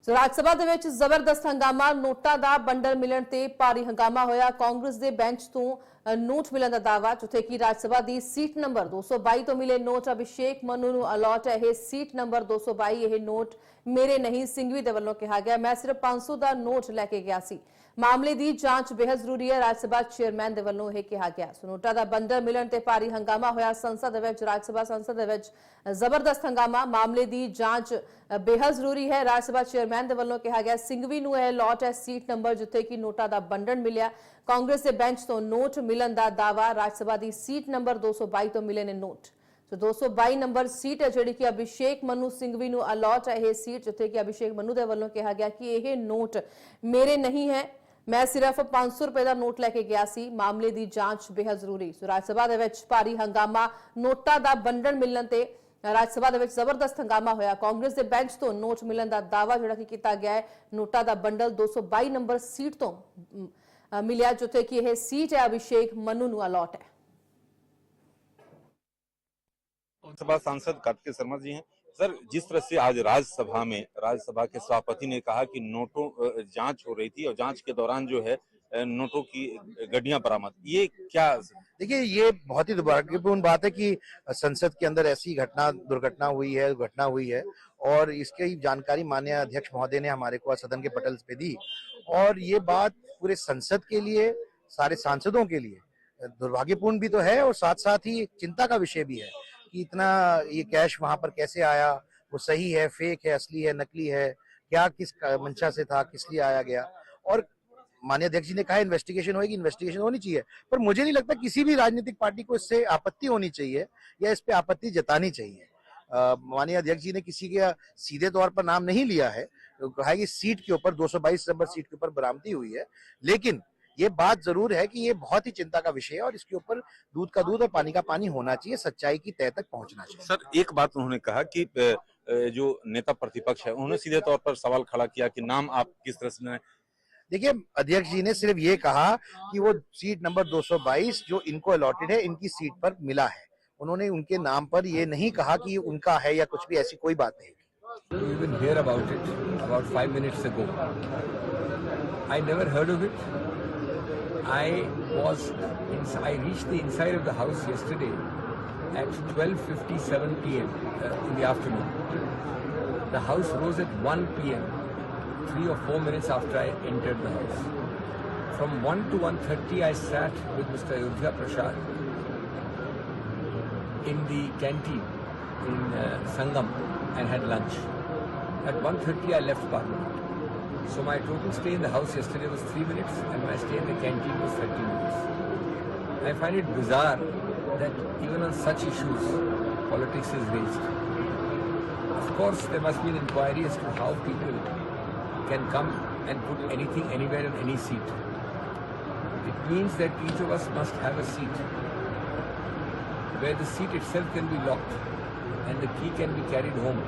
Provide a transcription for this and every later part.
ਸੋ ਰਾਜ ਸਭਾ ਦੇ ਵਿੱਚ ਜ਼ਬਰਦਸਤ ਹੰਗਾਮਾ, ਨੋਟਾਂ ਦਾ ਬੰਡਲ ਮਿਲਣ ਤੇ ਭਾਰੀ ਹੰਗਾਮਾ ਹੋਇਆ। ਕਾਂਗਰਸ ਦੇ ਬੈਂਚ ਤੋਂ ਨੋਟ ਮਿਲਣ ਦਾ ਦਾਅਵਾ, ਜਿੱਥੇ ਕਿ ਰਾਜ ਸਭਾ ਦੀ ਸੀਟ ਨੰਬਰ 222 ਤੋਂ ਮਿਲੇ ਨੋਟ ਅਭਿਸ਼ੇਕ ਮਨੂ ਨੂੰ ਅਲਾਟ ਹੈ। ਇਹ ਸੀਟ ਨੰਬਰ 222, ਇਹ ਨੋਟ ਮੇਰੇ ਨਹੀਂ, ਸਿੰਘਵੀ ਦੇ ਵੱਲੋਂ ਕਿਹਾ ਗਿਆ। ਮੈਂ ਸਿਰਫ 500 ਦਾ ਨੋਟ ਲੈ ਕੇ ਗਿਆ ਸੀ। ਮਾਮਲੇ ਦੀ ਜਾਂਚ ਬੇहद ਜ਼ਰੂਰੀ ਹੈ, ਰਾਜ ਸਭਾ ਚੇਅਰਮੈਨ ਦੇ ਵੱਲੋਂ ਇਹ ਕਿਹਾ ਗਿਆ। ਸੋ ਨੋਟਾਂ ਦਾ ਬੰਡਲ ਮਿਲਣ ਤੇ ਭਾਰੀ ਹੰਗਾਮਾ ਹੋਇਆ ਸੰਸਦ ਦੇ ਵਿੱਚ। ਰਾਜ ਸਭਾ ਸੰਸਦ ਦੇ ਵਿੱਚ ਜ਼ਬਰਦਸਤ ਹੰਗਾਮਾ, ਮਾਮਲੇ ਦੀ ਜਾਂਚ बेहद जरूरी है, राज सभा चेयरमैन के वल्लों कहा गया। सिंघवी नूं यह लॉट है सीट नंबर जिथे कि नोटा का बंडन मिलिया। कांग्रेस के बेंच तो नोट मिलन का दावा, राज सभा की सीट नंबर 222 तो मिले ने नोट। तो 222 नंबर सीट है जिहड़ी कि अभिषेक मनु सिंघवी नूं अलॉट है। यह सीट जिथे कि अभिषेक मनु के वल्लों कहा गया कि यह नोट मेरे नहीं है, मैं सिर्फ 500 रुपए का नोट लैके गया सी। मामले की जांच बेहद जरूरी। सो राज सभा दे विच भारी हंगामा, नोटा का बंडन मिलन ते राज सभा दे विच जबरदस्त हंगामा होया। कांग्रेस के बेंच तो नोट मिलन का दावा जिहड़ा कि कीता गया है। नोटा का बंडल 222 नंबर सीट तो मिलिया, जिथे कि यह सीट है अभिषेक मनु नूं अलॉट है। लोकसभा सांसद कार्तिकेय शर्मा जी हैं। सर, जिस तरह से आज राज्यसभा के सभापति ने कहा कि नोटों जांच हो रही थी और जांच के दौरान जो है नोटों की गड्डियां बरामद, ये क्या? देखिए, ये बहुत ही दुर्भाग्यपूर्ण बात है कि संसद के अंदर ऐसी दुर्घटना हुई है और इसकी जानकारी माननीय अध्यक्ष महोदय ने हमारे को सदन के पटल पे दी। और ये बात पूरे संसद के लिए, सारे सांसदों के लिए दुर्भाग्यपूर्ण भी तो है और साथ साथ ही चिंता का विषय भी है कि इतना ये कैश वहां पर कैसे आया, वो सही है, फेक है, असली है, नकली है, क्या किस मंशा से था, किस लिए आया गया। और माननीय अध्यक्ष जी ने कहा इन्वेस्टिगेशन होगी, इन्वेस्टिगेशन होनी चाहिए, पर मुझे नहीं लगता किसी भी राजनीतिक पार्टी को इससे आपत्ति होनी चाहिए या इस पे आपत्ति जतानी चाहिए। माननीय अध्यक्ष जी ने किसी के सीधे तौर पर नाम नहीं लिया है, तो कहा कि सीट के ऊपर 222 नंबर सीट के ऊपर बरामदी हुई है, लेकिन ये बात जरूर है कि ये बहुत ही चिंता का विषय है और इसके ऊपर दूध का दूध और पानी का पानी होना चाहिए, सच्चाई की तह तक पहुंचना चाहिए। सर, एक बात उन्होंने कहा कि जो नेता प्रतिपक्ष है उन्होंने सीधे तौर पर सवाल खड़ा किया कि नाम आप किस तरह से। देखिए, अध्यक्ष जी ने सिर्फ ये कहा कि वो सीट नंबर 222 जो इनको अलॉटेड है, इनकी सीट पर मिला है। उन्होंने उनके नाम पर ये नहीं कहा कि उनका है या कुछ भी, ऐसी कोई बात नहीं। You even hear about it about 5 minutes ago. I never heard of it. I reached the inside of the house yesterday at 12:57 p.m. In the afternoon. The house rose at 1 p.m. 3 or 4 minutes after I entered the house. From 1 to 1:30 I sat with Mr. Ayodhya Prasad in the canteen in Sangam and had lunch. At 1:30 I left Parliament. So my total stay in the house yesterday was 3 minutes and my stay in the canteen was 30 minutes. I find it bizarre that even on such issues politics is raised. Of course there must be an inquiry as to how people can come and put anything anywhere in any seat. It means that each of us must have a seat where the seat itself can be locked and the key can be carried home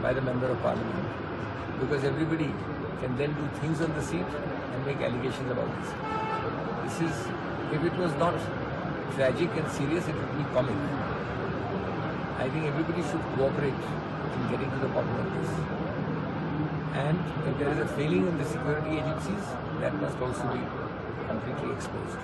by the Member of Parliament, because everybody can then do things on the seat and make allegations about the seat. If it was not tragic and serious, it would be comic. I think everybody should cooperate in getting to the bottom of this. And if there is a failing in the security agencies, that must also be completely exposed.